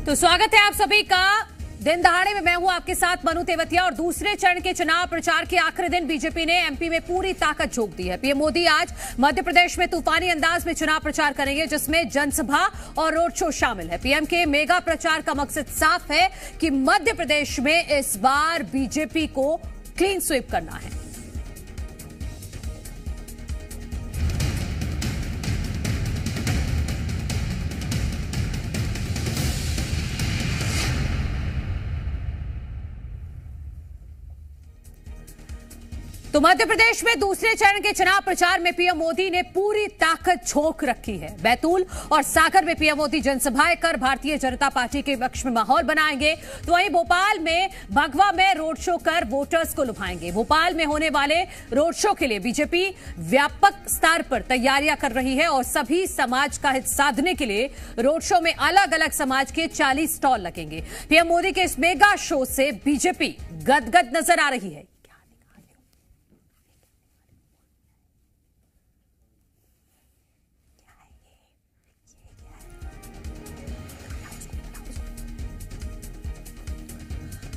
तो स्वागत है आप सभी का। दिन दहाड़े में मैं हूं आपके साथ मनु तेवतिया और दूसरे चरण के चुनाव प्रचार के आखिरी दिन बीजेपी ने एमपी में पूरी ताकत झोंक दी है। पीएम मोदी आज मध्य प्रदेश में तूफानी अंदाज में चुनाव प्रचार करेंगे, जिसमें जनसभा और रोड शो शामिल है। पीएम के मेगा प्रचार का मकसद साफ है कि मध्य प्रदेश में इस बार बीजेपी को क्लीन स्वीप करना है। तो मध्य प्रदेश में दूसरे चरण के चुनाव प्रचार में पीएम मोदी ने पूरी ताकत झोंक रखी है। बैतूल और सागर में पीएम मोदी जनसभाएं कर भारतीय जनता पार्टी के पक्ष में माहौल बनाएंगे। तो वहीं भोपाल में भगवा में रोड शो कर वोटर्स को लुभाएंगे। भोपाल में होने वाले रोड शो के लिए बीजेपी व्यापक स्तर पर तैयारियां कर रही है और सभी समाज का हित साधने के लिए रोड शो में अलग अलग समाज के 40 स्टॉल लगेंगे। पीएम मोदी के इस मेगा शो से बीजेपी गदगद नजर आ रही है।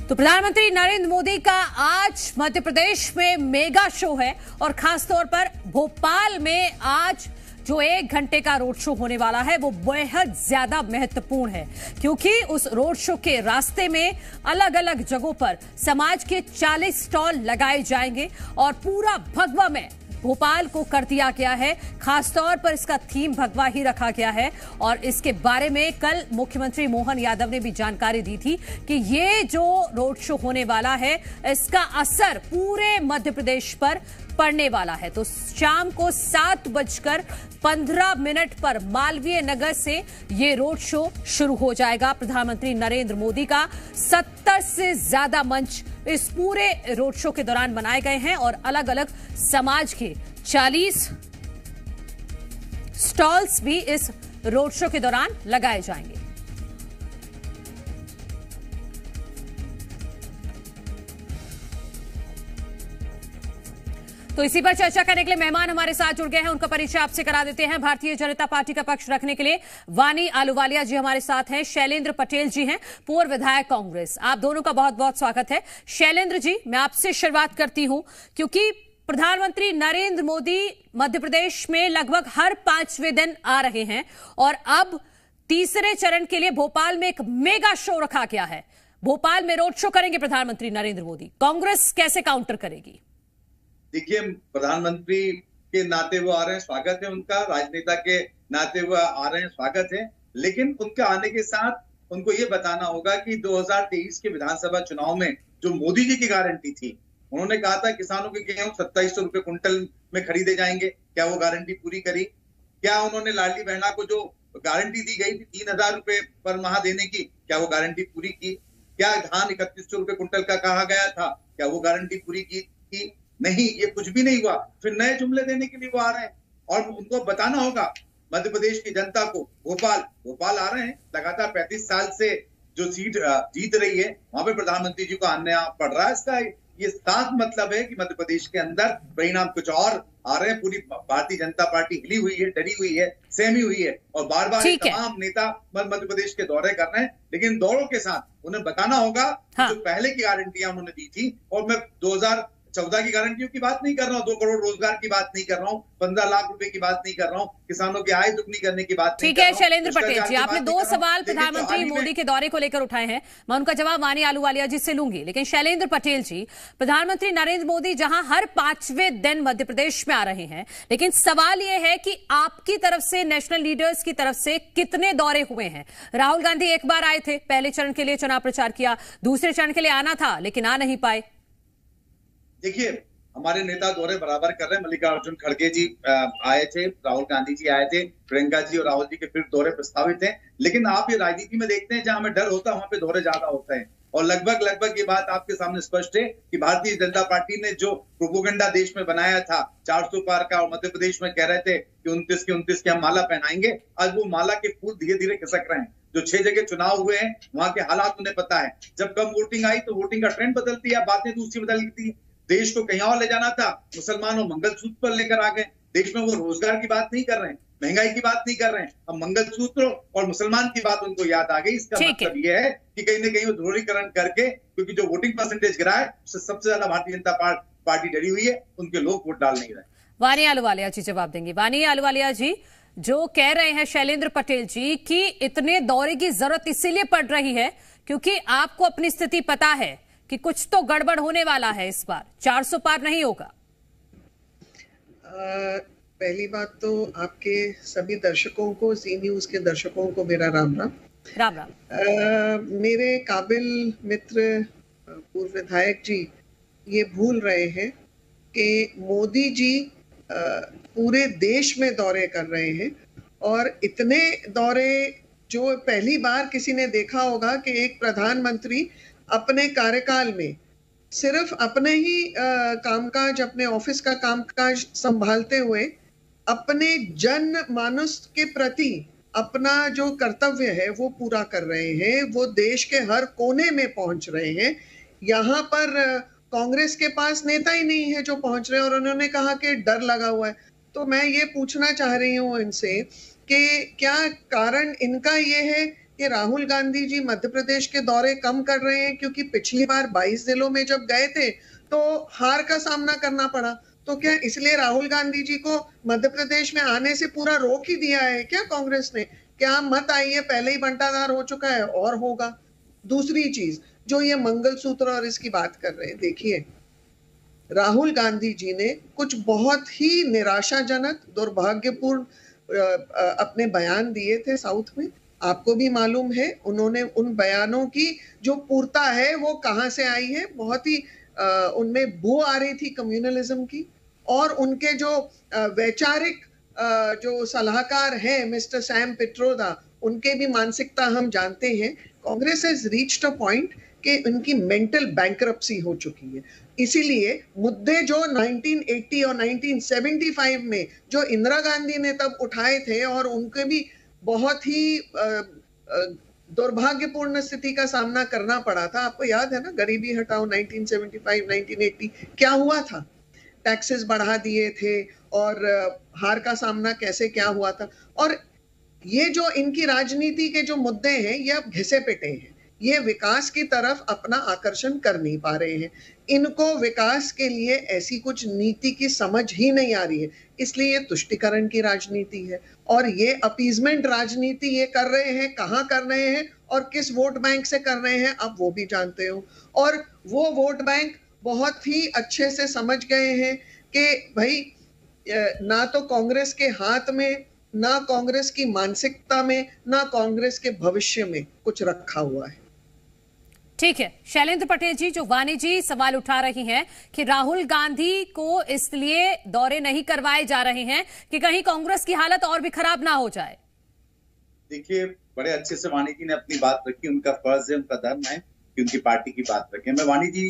तो प्रधानमंत्री नरेंद्र मोदी का आज मध्य प्रदेश में मेगा शो है और खासतौर पर भोपाल में आज जो 1 घंटे का रोड शो होने वाला है वो बेहद ज्यादा महत्वपूर्ण है, क्योंकि उस रोड शो के रास्ते में अलग अलग जगहों पर समाज के 40 स्टॉल लगाए जाएंगे और पूरा भगवा में भोपाल को कर दिया गया है। खासतौर पर इसका थीम भगवा ही रखा गया है और इसके बारे में कल मुख्यमंत्री मोहन यादव ने भी जानकारी दी थी कि ये जो रोड शो होने वाला है इसका असर पूरे मध्य प्रदेश पर पड़ने वाला है। तो शाम को 7:15 पर मालवीय नगर से ये रोड शो शुरू हो जाएगा। प्रधानमंत्री नरेंद्र मोदी का 70 से ज्यादा मंच इस पूरे रोड शो के दौरान बनाए गए हैं और अलग अलग समाज के 40 स्टॉल्स भी इस रोड शो के दौरान लगाए जाएंगे। तो इसी पर चर्चा करने के लिए मेहमान हमारे साथ जुड़ गए हैं, उनका परिचय आपसे करा देते हैं। भारतीय जनता पार्टी का पक्ष रखने के लिए वानी आलूवालिया जी हमारे साथ हैं, शैलेंद्र पटेल जी हैं, पूर्व विधायक कांग्रेस। आप दोनों का बहुत बहुत स्वागत है। शैलेंद्र जी, मैं आपसे शुरुआत करती हूं, क्योंकि प्रधानमंत्री नरेंद्र मोदी मध्य प्रदेश में लगभग हर 5वें दिन आ रहे हैं और अब तीसरे चरण के लिए भोपाल में एक मेगा शो रखा गया है। भोपाल में रोड शो करेंगे प्रधानमंत्री नरेंद्र मोदी, कांग्रेस कैसे काउंटर करेगी? देखिए, प्रधानमंत्री के नाते वो आ रहे हैं, स्वागत है उनका, राजनेता के नाते वो आ रहे हैं, स्वागत है। लेकिन उनके आने के साथ उनको ये बताना होगा कि 2023 के विधानसभा चुनाव में जो मोदी जी की गारंटी थी, उन्होंने कहा था किसानों के गेहूं 2700 रुपए क्विंटल में खरीदे जाएंगे, क्या वो गारंटी पूरी करी? क्या उन्होंने लाडली बहना को जो गारंटी दी गई थी 3000 रुपए पर माह देने की, क्या वो गारंटी पूरी की? क्या धान 3100 रुपए क्विंटल का कहा गया था, क्या वो गारंटी पूरी की? नहीं, ये कुछ भी नहीं हुआ। फिर नए जुमले देने के लिए वो आ रहे हैं और उनको बताना होगा मध्य प्रदेश की जनता को, भोपाल आ रहे हैं, लगातार 35 साल से जो सीट जीत रही है वहां पे प्रधानमंत्री जी को आना पड़ रहा है। इसका ये साफ मतलब है कि मध्य प्रदेश के अंदर परिणाम कुछ और आ रहे हैं। पूरी भारतीय जनता पार्टी हिली हुई है, डरी हुई है, सहमी हुई है और बार बार तमाम नेता मध्य प्रदेश के दौरे कर रहे हैं, लेकिन दौरों के साथ उन्हें बताना होगा जो पहले की गारंटियां उन्होंने दी थी। और मैं 2014 की गारंटियों की बात नहीं कर रहा हूँ, 2 करोड़ रोजगार की बात नहीं कर रहा हूँ, 15 लाख रुपए की बात नहीं कर रहा हूँ, किसानों की आय दुगनी करने की बात नहीं कर रहा हूँ। ठीक है शैलेंद्र पटेल जी, आपने 2 सवाल प्रधानमंत्री मोदी के दौरे को लेकर उठाए हैं, मैं उनका जवाब वानी आलूवालिया जी से लूंगी। लेकिन शैलेंद्र पटेल जी, प्रधानमंत्री नरेंद्र मोदी जहां हर 5वें दिन मध्य प्रदेश में आ रहे हैं, लेकिन सवाल यह है कि आपकी तरफ से, नेशनल लीडर्स की तरफ से कितने दौरे हुए हैं? राहुल गांधी एक बार आए थे, पहले चरण के लिए चुनाव प्रचार किया, दूसरे चरण के लिए आना था लेकिन आ नहीं पाए। देखिए, हमारे नेता दौरे बराबर कर रहे हैं। मल्लिकार्जुन खड़गे जी आए थे, राहुल गांधी जी आए थे, प्रियंका जी और राहुल जी के फिर दौरे प्रस्तावित हैं। लेकिन आप ये राजनीति में देखते हैं, जहां हमें डर होता है वहां पे दौरे ज्यादा होते हैं। और लगभग ये बात आपके सामने स्पष्ट है कि भारतीय जनता पार्टी ने जो प्रोपोगंडा देश में बनाया था 400 पार का, और मध्य प्रदेश में कह रहे थे कि 29 के हम माला पहनाएंगे, आज वो माला के फूल धीरे धीरे खिसक रहे हैं। जो 6 जगह चुनाव हुए हैं वहां के हालात उन्हें पता है। जब कम वोटिंग आई तो वोटिंग का ट्रेंड बदलती है, बातें दूसरी बदल गई थी। देश को कहीं और ले जाना था, मुसलमानों मंगलसूत्र पर लेकर आ गए। देश में वो रोजगार की बात नहीं कर रहे हैं। महंगाई की बात नहीं कर रहे हैं, हम मंगलसूत्र और मुसलमान की बात उनको याद आ गई। इसका मतलब ये है कि कहीं ना कहीं वो ध्रुवीकरण करके, क्योंकि जो वोटिंग परसेंटेज गिरा है उससे सबसे ज्यादा भारतीय जनता पार्टी डरी हुई है, उनके लोग वोट डाल नहीं रहे। वानी अहलूवालिया जी जवाब देंगे। वानी अहलूवालिया जी, जो कह रहे हैं शैलेंद्र पटेल जी कि इतने दौरे की जरूरत इसीलिए पड़ रही है क्योंकि आपको अपनी स्थिति पता है कि कुछ तो गड़बड़ होने वाला है, इस बार 400 पार नहीं होगा। पहली बात तो आपके सभी दर्शकों को, जी न्यूज के दर्शकों को मेरा राम राम। राम राम। मेरे काबिल मित्र पूर्व विधायक जी ये भूल रहे हैं कि मोदी जी पूरे देश में दौरे कर रहे हैं, और इतने दौरे जो पहली बार किसी ने देखा होगा कि एक प्रधानमंत्री अपने कार्यकाल में सिर्फ अपने ही कामकाज, अपने ऑफिस का कामकाज संभालते हुए अपने जन मानस के प्रति अपना जो कर्तव्य है वो पूरा कर रहे हैं। वो देश के हर कोने में पहुंच रहे हैं। यहाँ पर कांग्रेस के पास नेता ही नहीं है जो पहुंच रहे हैं, और उन्होंने कहा कि डर लगा हुआ है। तो मैं ये पूछना चाह रही हूँ इनसे कि क्या कारण इनका ये है कि राहुल गांधी जी मध्य प्रदेश के दौरे कम कर रहे हैं क्योंकि पिछली बार 22 जिलों में जब गए थे तो हार का सामना करना पड़ा, तो क्या इसलिए राहुल गांधी जी को मध्य प्रदेश में आने से पूरा रोक ही दिया है क्या कांग्रेस ने? क्या मत आइए, पहले ही बंटाधार हो चुका है और होगा। दूसरी चीज, जो ये मंगलसूत्र और इसकी बात कर रहे हैं, देखिए राहुल गांधी जी ने कुछ बहुत ही निराशाजनक, दुर्भाग्यपूर्ण अपने बयान दिए थे साउथ में। आपको भी मालूम है उन्होंने उन बयानों की जो पूर्ता है वो कहां से आई है। बहुत ही उनमें बू आ रही थी कम्युनलिज्म की, और उनके जो वैचारिक जो सलाहकार हैं मिस्टर सैम पित्रोदा, उनके भी मानसिकता हम जानते हैं। Congress has reached a point कि उनकी मेंटल बैंकरप्सी हो चुकी है। इसीलिए मुद्दे जो 1980 और 1975 में जो इंदिरा गांधी ने तब उठाए थे, और उनके भी बहुत ही दुर्भाग्यपूर्ण स्थिति का सामना करना पड़ा था। आपको याद है ना, गरीबी हटाओ 1975 1980 क्या हुआ था, टैक्सेस बढ़ा दिए थे, और हार का सामना कैसे क्या हुआ था। और ये जो इनकी राजनीति के जो मुद्दे हैं ये अब घिसे पिटे हैं। ये विकास की तरफ अपना आकर्षण कर नहीं पा रहे हैं। इनको विकास के लिए ऐसी कुछ नीति की समझ ही नहीं आ रही है, इसलिए ये तुष्टिकरण की राजनीति है और ये अपीजमेंट राजनीति ये कर रहे हैं। कहाँ कर रहे हैं और किस वोट बैंक से कर रहे हैं आप वो भी जानते हो। और वो वोट बैंक बहुत ही अच्छे से समझ गए हैं कि भाई ना तो कांग्रेस के हाथ में, ना कांग्रेस की मानसिकता में, ना कांग्रेस के भविष्य में कुछ रखा हुआ है। ठीक है शैलेंद्र पटेल जी, जो वानी जी सवाल उठा रही हैं कि राहुल गांधी को इसलिए दौरे नहीं करवाए जा रहे हैं कि कहीं कांग्रेस की हालत और भी खराब ना हो जाए। देखिए बड़े अच्छे से वानी जी ने अपनी बात रखी, उनका फर्ज है, उनका धर्म है कि उनकी पार्टी की बात रखें। मैं वानी जी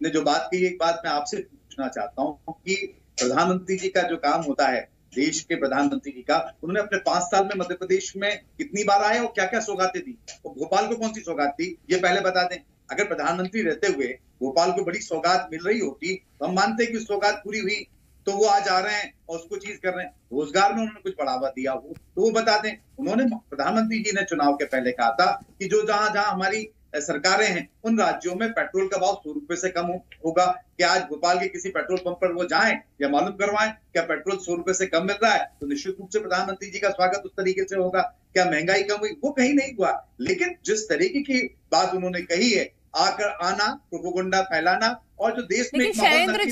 ने जो बात की, एक बात मैं आपसे पूछना चाहता हूँ कि प्रधानमंत्री जी का जो काम होता है, देश के प्रधानमंत्री जी का, उन्होंने अपने 5 साल में मध्य प्रदेश में कितनी बार आए और क्या क्या सौगातें दी, और भोपाल को कौन सी सौगात दी ये पहले बता दें। अगर प्रधानमंत्री रहते हुए भोपाल को बड़ी सौगात मिल रही होती तो हम मानते हैं कि सौगात पूरी हुई, तो वो आज आ रहे हैं और उसको चीज कर रहे हैं। रोजगार में उन्होंने कुछ बढ़ावा दिया हो तो वो बता दें। उन्होंने, प्रधानमंत्री जी ने चुनाव के पहले कहा था कि जो जहां जहां हमारी सरकारें हैं उन राज्यों में पेट्रोल का भाव 100 रुपए से कम होगा। क्या आज भोपाल के किसी पेट्रोल पंप पर वो जाएं या मालूम करवाएं क्या पेट्रोल 100 रुपए से कम मिल रहा है, तो निश्चित रूप से प्रधानमंत्री जी का स्वागत उस तरीके से होगा। क्या महंगाई कम हुई, वो कहीं नहीं हुआ। लेकिन जिस तरीके की बात उन्होंने कही है, आकर आना, प्रोपोगंडा फैलाना, और जो देश में शैलेंद्र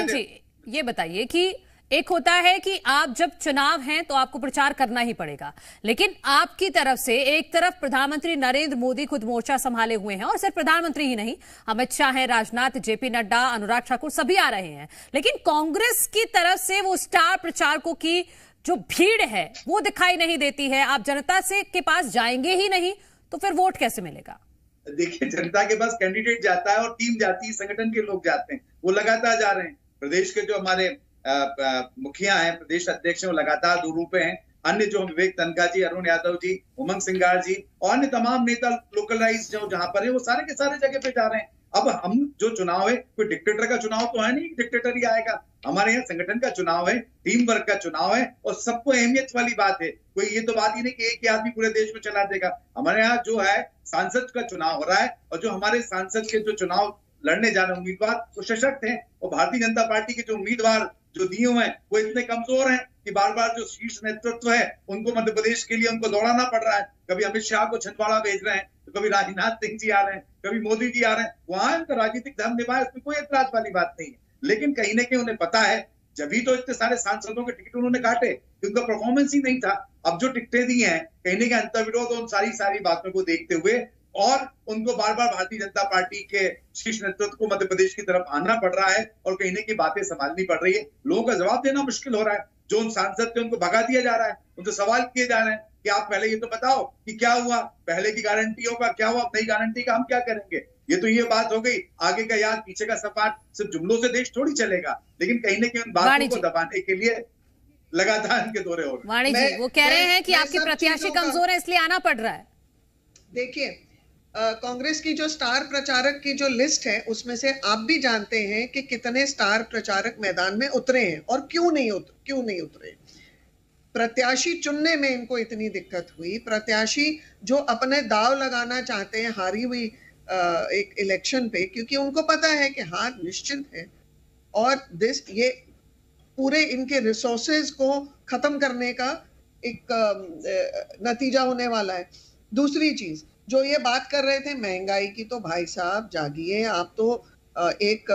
जी ये बताइए कि एक होता है कि आप जब चुनाव हैं तो आपको प्रचार करना ही पड़ेगा, लेकिन आपकी तरफ से एक तरफ प्रधानमंत्री नरेंद्र मोदी खुद मोर्चा संभाले हुए हैं, और सिर्फ प्रधानमंत्री ही नहीं, अमित शाह हैं, राजनाथ, जेपी नड्डा, अनुराग ठाकुर सभी आ रहे हैं, लेकिन कांग्रेस की तरफ से वो स्टार प्रचारकों की जो भीड़ है वो दिखाई नहीं देती है। आप जनता से के पास जाएंगे ही नहीं तो फिर वोट कैसे मिलेगा? देखिए जनता के पास कैंडिडेट जाता है और टीम जाती है, संगठन के लोग जाते हैं, वो लगातार जा रहे हैं। प्रदेश के जो हमारे मुखिया हैं, प्रदेश अध्यक्ष हैं, वो लगातार दूर पे हैं। अन्य जो विवेक तनखा जी, अरुण यादव जी, उमंग सिंगार जी और अन्य तमाम नेता लोकलाइज जो जहां पर है वो सारे के सारे जगह पे जा रहे हैं। अब हम जो चुनाव है, कोई डिक्टेटर का चुनाव तो है नहीं, डिक्टेटर ही आएगा। हमारे यहाँ संगठन का चुनाव है, टीम वर्क का चुनाव है, और सबको अहमियत वाली बात है। कोई ये तो बात ही नहीं कि एक ही आदमी पूरे देश में चला देगा। हमारे यहाँ जो है सांसद का चुनाव हो रहा है, और जो हमारे सांसद के जो चुनाव लड़ने जा रहे उम्मीदवार वो सशक्त हैं, और भारतीय जनता पार्टी के जो उम्मीदवार जो दिए हुए हैं वो इतने कमजोर हैं कि बार बार जो शीर्ष नेतृत्व है उनको मध्य प्रदेश के लिए उनको दौड़ाना पड़ रहा है। कभी अमित शाह को छिंदवाड़ा भेज रहे हैं, तो कभी राजनाथ सिंह जी आ रहे हैं, कभी मोदी जी आ रहे हैं। वहां उनका राजनीतिक धर्म निभाए, उसमें कोई एतराज वाली बात नहीं है, लेकिन कहीं ना कहीं उन्हें पता है, जब ही तो इतने सारे सांसदों के टिकट उन्होंने काटे, उनका परफॉर्मेंस ही नहीं था। अब जो टिकटें दी हैं, कहीं ना कहीं अंतर्विरोध उन सारी बातों को देखते हुए, और उनको बार बार भारतीय जनता पार्टी के शीर्ष नेतृत्व को मध्य प्रदेश की तरफ आना पड़ रहा है, और कहीं ना कहीं बातें संभालनी पड़ रही है। लोगों का जवाब देना मुश्किल हो रहा है। जो उन सांसद थे उनको भगा दिया जा रहा है, उनसे सवाल किए जा रहे हैं कि आप पहले ये तो बताओ कि क्या हुआ, पहले की गारंटियों का क्या हुआ, नई गारंटी का हम क्या करेंगे। ये तो ये बात हो गई, आगे का याद पीछे का सफार सिर्फ जुमलों से देश थोड़ी चलेगा, लेकिन कहीं ना कहीं उन बातों को दबाने के लिए लगातार इनके दौरे हो रहे हैं। वाणी जी, वो कह रहे हैं कि आपके प्रत्याशी कमजोर है इसलिए आना पड़ रहा है। देखिए, कांग्रेस की जो स्टार प्रचारक की जो लिस्ट है, उसमें से आप भी जानते हैं कि कितने स्टार प्रचारक मैदान में उतरे हैं और क्यों नहीं उतरे। प्रत्याशी चुनने में इनको इतनी दिक्कत हुई। प्रत्याशी जो अपने दाव लगाना चाहते हैं हारी हुई एक इलेक्शन पे, क्योंकि उनको पता है कि हार निश्चित है, और ये पूरे इनके रिसोर्सेज को खत्म करने का एक नतीजा होने वाला है। दूसरी चीज, जो ये बात कर रहे थे महंगाई की, तो भाई साहब जागिए, आप तो एक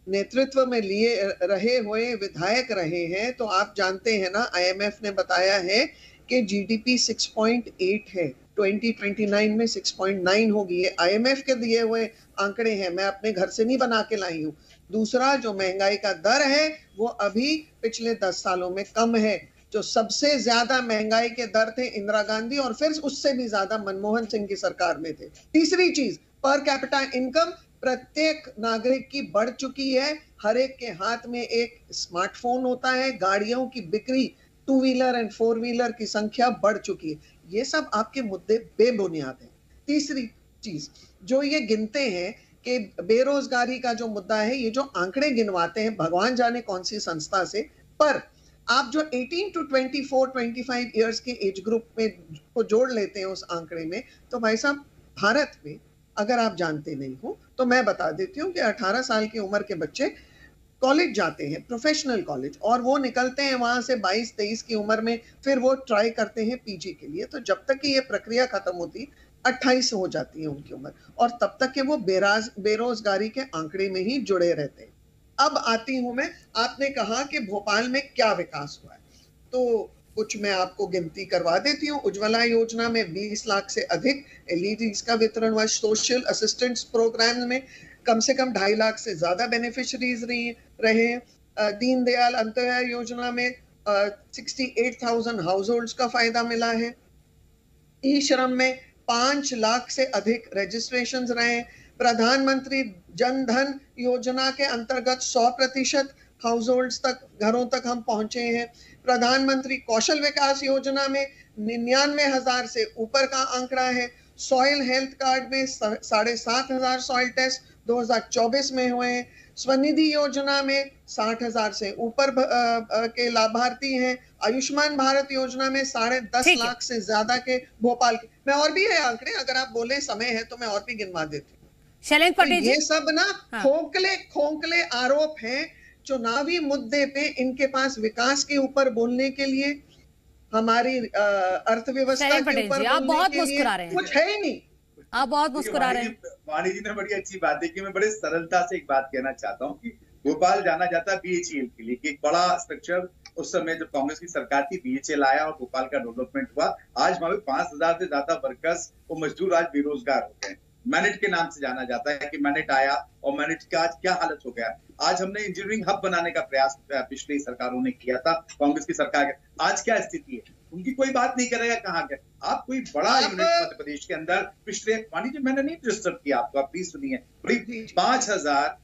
नेतृत्व में लिए रहे हुए विधायक रहे हैं, तो आप जानते हैं ना, IMF ने बताया है कि GDP 6.8 है, 2029 में 6.9 होगी। ये IMF के दिए हुए आंकड़े हैं, मैं अपने घर से नहीं बना के लाई हूँ। दूसरा, जो महंगाई का दर है वो अभी पिछले 10 सालों में कम है। जो सबसे ज्यादा महंगाई के दर थे इंदिरा गांधी, और फिर उससे भी ज्यादा मनमोहन सिंह की सरकार में थे। तीसरी चीज, पर कैपिटा इनकम प्रत्येक नागरिक की बढ़ चुकी है। हर एक के हाथ में एक स्मार्टफोन होता है। गाड़ियों की बिक्री, 2 व्हीलर एंड 4 व्हीलर की संख्या बढ़ चुकी है। ये सब आपके मुद्दे बेबुनियाद हैं। तीसरी चीज जो ये गिनते हैं कि बेरोजगारी का जो मुद्दा है, ये जो आंकड़े गिनवाते हैं भगवान जाने कौन सी संस्था से, पर आप जो 18 to 24-25 इयर्स के एज ग्रुप में को जोड़ लेते हैं उस आंकड़े में, तो भाई साहब भारत में, अगर आप जानते नहीं हो तो मैं बता देती हूँ कि 18 साल की उम्र के बच्चे कॉलेज जाते हैं, प्रोफेशनल कॉलेज, और वो निकलते हैं वहां से 22-23 की उम्र में, फिर वो ट्राई करते हैं पीजी के लिए। तो जब तक कि ये प्रक्रिया खत्म होती 28 हो जाती है उनकी उम्र, और तब तक के वो बेरोजगारी के आंकड़े में ही जुड़े रहते हैं। अब आती हूं मैं, आपने कहा कि भोपाल में क्या विकास हुआ है, तो कुछ मैं आपको गिनती करवा देती हूँ। उज्ज्वला योजना में 20 लाख से अधिक LEDs का वितरण हुआ। सोशल असिस्टेंस प्रोग्राम में कम से कम 2.5 लाख से ज्यादा बेनिफिशरीज रहे हैं। दीनदयाल अंत्योदय योजना में 68,000 हाउस होल्ड्स का फायदा मिला है। ई श्रम में 5 लाख से अधिक रजिस्ट्रेशंस रहे। प्रधानमंत्री जन धन योजना के अंतर्गत 100% हाउस होल्ड्स तक, घरों तक हम पहुंचे हैं। प्रधानमंत्री कौशल विकास योजना में 99,000 से ऊपर का आंकड़ा है। सॉइल हेल्थ कार्ड में 7,500 सॉइल टेस्ट 2024 में हुए हैं। स्वनिधि योजना में 60,000 से ऊपर के लाभार्थी हैं। आयुष्मान भारत योजना में 10.5 लाख से ज्यादा के भोपाल के, मैं और भी है आंकड़े, अगर आप बोले समय है तो मैं और भी गिनवा देती हूँ। शैलेंद्र पटेल जी, ये सब ना खोखले आरोप हैं चुनावी मुद्दे पे। इनके पास विकास के ऊपर बोलने के लिए, हमारी अर्थव्यवस्था के ऊपर आप बहुत मुस्कुरा रहे हैं, कुछ है ही नहीं। आप बहुत मुस्कुरा रहे हैं। वाणी जी ने बड़ी अच्छी बात है कि मैं बड़े सरलता से एक बात कहना चाहता हूँ कि भोपाल जाना जाता BHEL के लिए, कि एक बड़ा स्ट्रक्चर उस समय जब कांग्रेस की सरकार थी BHEL आया और भोपाल का डेवलपमेंट हुआ। आज वहां 5,000 से ज्यादा वर्कर्स और मजदूर आज बेरोजगार हो गए। मैनेट के नाम से जाना जाता है कि मैनेट आया, और मैनेट का आज क्या हालत हो गया। आज हमने इंजीनियरिंग हब बनाने का प्रयास पिछली सरकारों ने किया था, कांग्रेस की सरकार के। आज क्या स्थिति है, उनकी कोई बात नहीं करेगा। कहाँ गए आप? कोई बड़ा यूनिट मध्य प्रदेश के अंदर पिछले, मान लीजिए मैंने नहीं डिस्टर्ब किया आपको, आप प्लीज सुनिए, 5,000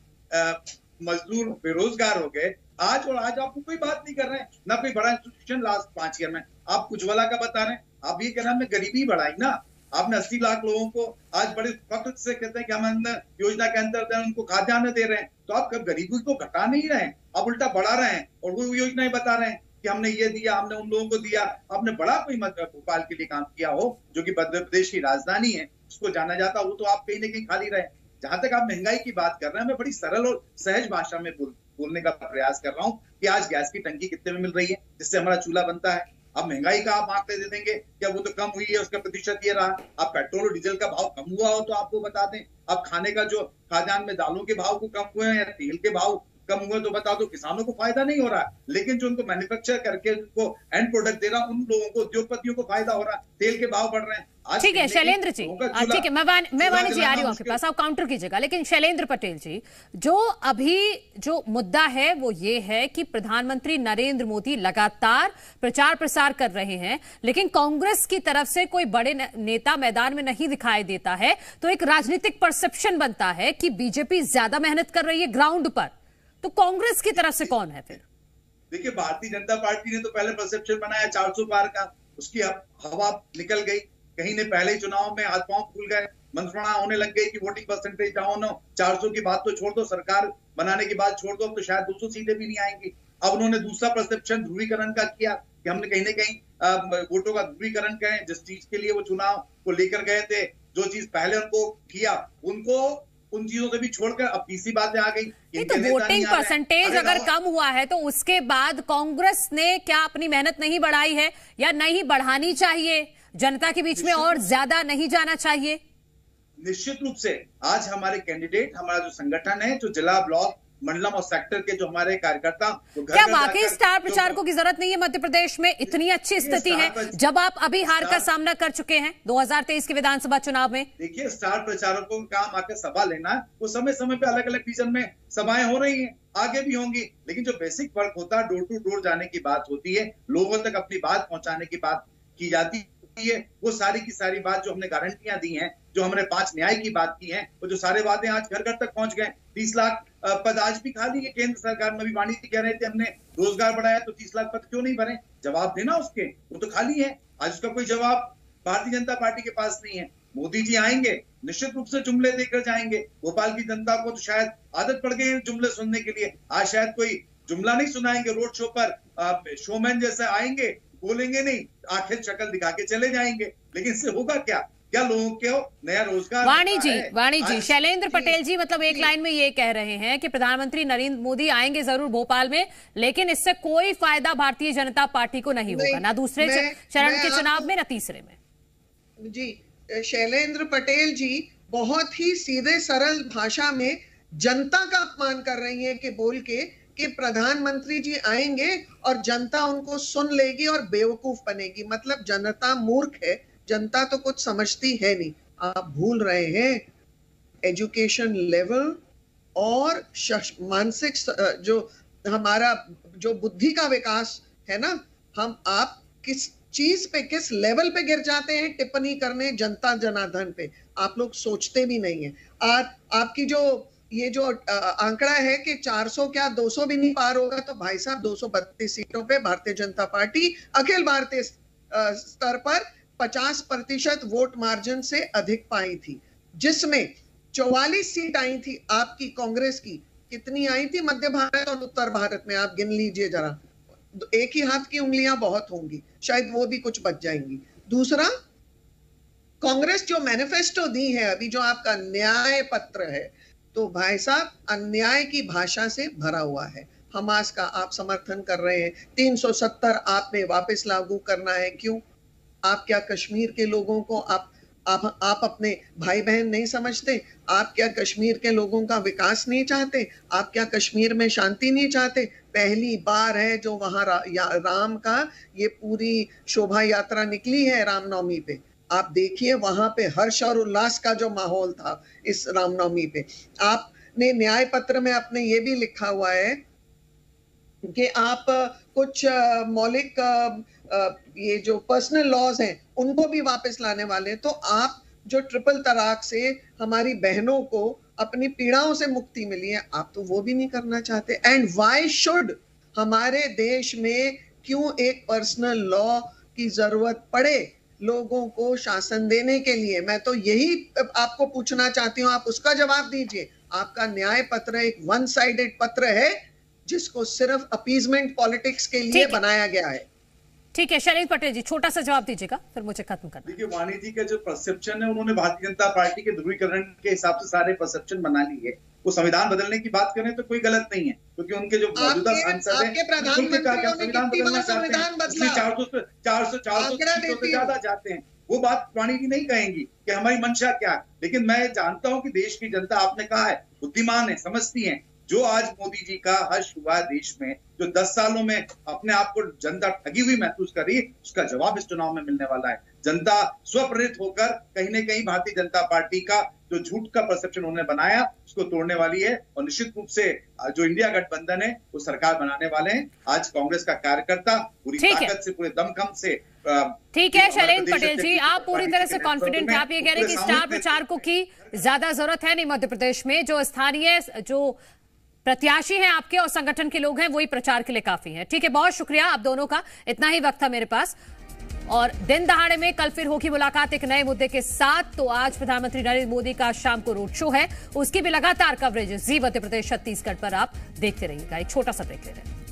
मजदूर बेरोजगार हो गए आज, और आज आपको कोई बात नहीं कर रहे हैं। ना कोई बड़ा इंस्टीट्यूशन लास्ट 5 ईयर में। आप उज्ज्वला का बता रहे हैं, आप ये कह रहे हैं हमने गरीबी बढ़ाई ना, आपने 80 लाख लोगों को आज बड़े फख्र से कहते हैं कि हम योजना के अंतर्गत उनको खाद्यान्न दे रहे हैं, तो आप गरीबी को घटा नहीं रहे हैं, आप उल्टा बढ़ा रहे हैं और वो योजनाएं बता रहे हैं कि हमने ये दिया, हमने उन लोगों को दिया। आपने बड़ा कोई भोपाल के लिए काम किया हो जो कि मध्य प्रदेश की राजधानी है, उसको जाना जाता, वो तो आप कहीं ना कहीं खाली रहे। जहां तक आप महंगाई की बात कर रहे हैं, मैं बड़ी सरल और सहज भाषा में बोलने का प्रयास कर रहा हूँ कि आज गैस की टंकी कितने में मिल रही है जिससे हमारा चूल्हा बनता है। अब महंगाई का आप आंकड़े दे देंगे क्या वो तो कम हुई है, उसका प्रतिशत ये रहा। अब पेट्रोल और डीजल का भाव कम हुआ हो तो आपको बता दें। अब खाने का जो खाद्यान्न में दालों के भाव को कम हुए हैं या तेल के भाव कम हुए तो बता दो, किसानों को फायदा नहीं हो रहा, लेकिन जो उनको मैन्युफैक्चर करके उनको एंड प्रोडक्ट दे रहा, उन लोगों को, उद्योगपतियों को फायदा हो रहा। तेल के भाव बढ़ रहे हैं। ठीक है शैलेंद्र जी, ठीक है, मैं वाणी जी आ रही हूँ आपके पास, आप काउंटर कीजिएगा। लेकिन शैलेंद्र पटेल जी, जो अभी जो मुद्दा है वो ये है कि प्रधानमंत्री नरेंद्र मोदी लगातार प्रचार प्रसार कर रहे हैं, लेकिन कांग्रेस की तरफ से कोई बड़े नेता मैदान में नहीं दिखाई देता है, तो एक राजनीतिक परसेप्शन बनता है कि बीजेपी ज्यादा मेहनत कर रही है ग्राउंड पर। तो कांग्रेस की तरफ से कौन है फिर? देखिए, भारतीय जनता पार्टी ने तो पहले परसेप्शन बनाया 400 पार का, उसकी हवा निकल गई। कहीं ने पहले चुनाव में हाथ पांव फूल गए, मंत्रणा होने लग गई कि वोटिंग परसेंटेज डाउन हो। 400 की बात तो छोड़ दो, सरकार बनाने की बात छोड़ दो, तो शायद 200 सीटें भी नहीं आएंगी। अब उन्होंने दूसरा परसेप्शन ध्रुवीकरण का किया कि हमने कहीं ना कहीं वोटों का ध्रुवीकरण करें। जिस चीज के लिए वो चुनाव को लेकर गए थे, जो चीज पहले उनको किया, उनको उन चीजों से भी छोड़कर अब तीसरी बातें आ गई। तो वोटिंग परसेंटेज अगर कम हुआ है तो उसके बाद कांग्रेस ने क्या अपनी मेहनत नहीं बढ़ाई है या नहीं बढ़ानी चाहिए? जनता के बीच में और ज्यादा नहीं जाना चाहिए? निश्चित रूप से आज हमारे कैंडिडेट, हमारा जो संगठन है, जो जिला, ब्लॉक, मंडलम और सेक्टर के जो हमारे कार्यकर्ता, क्या वाकई स्टार प्रचारकों की जरूरत नहीं है मध्य प्रदेश में? इतनी अच्छी स्थिति है जब आप अभी हार का सामना कर चुके हैं 2023 के विधानसभा चुनाव में। देखिए, स्टार प्रचारकों का काम आकर सभा लेना है, वो समय समय पे अलग अलग रीजन में सभाएं हो रही हैं, आगे भी होंगी, लेकिन जो बेसिक फर्क होता है, डोर टू डोर जाने की बात होती है, लोगों तक अपनी बात पहुंचाने की बात की जाती है। वो सारी की सारी बात जो हमने गारंटियां दी हैं, जो हमने 5 न्याय की बात की है, वो जो सारे वादे आज घर घर तक पहुंच गए। 30 लाख पद आज भी खाली है केंद्र सरकार में। भी वाणी जी कह रहे थे हमने रोजगार बढ़ाया तो 30 लाख पद क्यों नहीं भरे? जवाब देना उसके, वो तो खाली है। आज उसका कोई जवाब भारतीय जनता पार्टी के पास नहीं है। मोदी जी आएंगे, निश्चित रूप से जुमले देकर जाएंगे। भोपाल की जनता को तो शायद आदत पड़ गई है जुमले सुनने के लिए। आज शायद कोई जुमला नहीं सुनाएंगे, रोड शो पर शोमैन जैसे आएंगे, बोलेंगे नहीं, आखिर शक्ल दिखा के चले जाएंगे। लेकिन इससे होगा क्या? क्या लोगों को नया रोजगार? वाणी जी, शैलेंद्र पटेल जी मतलब एक लाइन में ये कह रहे हैं कि प्रधानमंत्री नरेंद्र मोदी आएंगे जरूर भोपाल में, लेकिन इससे कोई फायदा भारतीय जनता पार्टी को नहीं होगा, ना दूसरे चरण के चुनाव में, ना तीसरे में। जी, शैलेंद्र पटेल जी बहुत ही सीधे सरल भाषा में जनता का अपमान कर रही है कि बोल के कि प्रधानमंत्री जी आएंगे और जनता उनको सुन लेगी और बेवकूफ बनेगी। मतलब जनता मूर्ख है, जनता तो कुछ समझती है नहीं। आप भूल रहे हैं एजुकेशन लेवल और मानसिक जो हमारा जो बुद्धि का विकास है ना, आप किस चीज पे, किस लेवल पे गिर जाते हैं टिप्पणी करने जनता जनार्दन पे। आप लोग सोचते भी नहीं है। आपकी जो ये जो आंकड़ा है कि 400 क्या 200 भी नहीं पार होगा, तो भाई साहब 232 सीटों पे भारतीय जनता पार्टी अखिल भारतीय स्तर पर 50% वोट मार्जिन से अधिक पाई थी, जिसमें 44 सीट आई थी आपकी कांग्रेस की। कितनी आई थी मध्य भारत और उत्तर भारत में? आप गिन लीजिए जरा, एक ही हाथ की उंगलियां बहुत होंगी, शायद वो भी कुछ बच जाएंगी। दूसरा, कांग्रेस जो मैनिफेस्टो दी है अभी, जो आपका न्याय पत्र है, तो भाई साहब अन्याय की भाषा से भरा हुआ है। हमास का आप समर्थन कर रहे हैं, 370 आपने वापस लागू करना है। क्यों? आप क्या कश्मीर के लोगों को आप अपने भाई बहन नहीं समझते? आप क्या कश्मीर के लोगों का विकास नहीं चाहते? आप क्या कश्मीर में शांति नहीं चाहते? पहली बार है जो वहां राम का ये पूरी शोभा यात्रा निकली है रामनवमी पे। आप देखिए वहां पे हर्ष और उल्लास का जो माहौल था इस रामनवमी पे। आपने न्याय पत्र में अपने ये भी लिखा हुआ है कि आप कुछ मौलिक ये जो पर्सनल लॉज हैं उनको भी वापस लाने वाले। तो आप जो ट्रिपल तलाक से हमारी बहनों को अपनी पीड़ाओं से मुक्ति मिली है, आप तो वो भी नहीं करना चाहते। एंड व्हाई शुड हमारे देश में क्यों एक पर्सनल लॉ की जरूरत पड़े? लोगों को शासन देने के लिए। मैं तो यही आपको पूछना चाहती हूँ, आप उसका जवाब दीजिए। आपका न्याय पत्र एक वन साइडेड पत्र है जिसको सिर्फ अपीजमेंट पॉलिटिक्स के लिए बनाया गया है। ठीक है, शैलेंद्र पटेल जी छोटा सा जवाब दीजिएगा, फिर मुझे खत्म करना। देखिए, वाणी जी का जो परसेप्शन है, उन्होंने भारतीय जनता पार्टी के ध्रुवीकरण के हिसाब से सारे परसेप्शन बना ली है। वो संविधान बदलने की बात करें तो कोई गलत नहीं है, क्योंकि उनके जो मौजूदा सांसद हैं संविधान बदलना चाहते हैं, इसलिए 400 सीटों से ज्यादा चाहते हैं। वो बात वाणी जी नहीं कहेंगी कि हमारी मंशा क्या है, लेकिन मैं जानता हूं कि देश की जनता, आपने कहा है, बुद्धिमान है, समझती है। जो आज मोदी जी का हर्ष हुआ देश में, जो 10 सालों में अपने आप को जनता ठगी हुई महसूस कर रही है, उसका जवाब इस चुनाव में मिलने वाला है। जनता स्वप्रेरित होकर कहीं न कहीं भारतीय जनता पार्टी का जो झूठ का परसेप्शन उन्होंने बनाया, उसको तोड़ने वाली है। और निश्चित रूप से जो इंडिया गठबंधन है वो सरकार बनाने वाले हैं। आज कांग्रेस का कार्यकर्ता पूरी ताकत से, पूरे दमखम से। ठीक है शैलेंद्र पटेल जी, आप पूरी तरह से कॉन्फिडेंट हैं। आप ये कह रहे हैं कि स्टार प्रचारकों की ज्यादा जरूरत है नहीं मध्य प्रदेश में, जो स्थानीय जो प्रत्याशी हैं आपके और संगठन के लोग हैं वही प्रचार के लिए काफी है। ठीक है, बहुत शुक्रिया आप दोनों का, इतना ही वक्त था मेरे पास। और दिन दहाड़े में कल फिर होगी मुलाकात एक नए मुद्दे के साथ। तो आज प्रधानमंत्री नरेंद्र मोदी का शाम को रोड शो है, उसकी भी लगातार कवरेज जी मध्य प्रदेश छत्तीसगढ़ पर आप देखते रहिएगा। एक छोटा सा ब्रेक ले रहे हैं।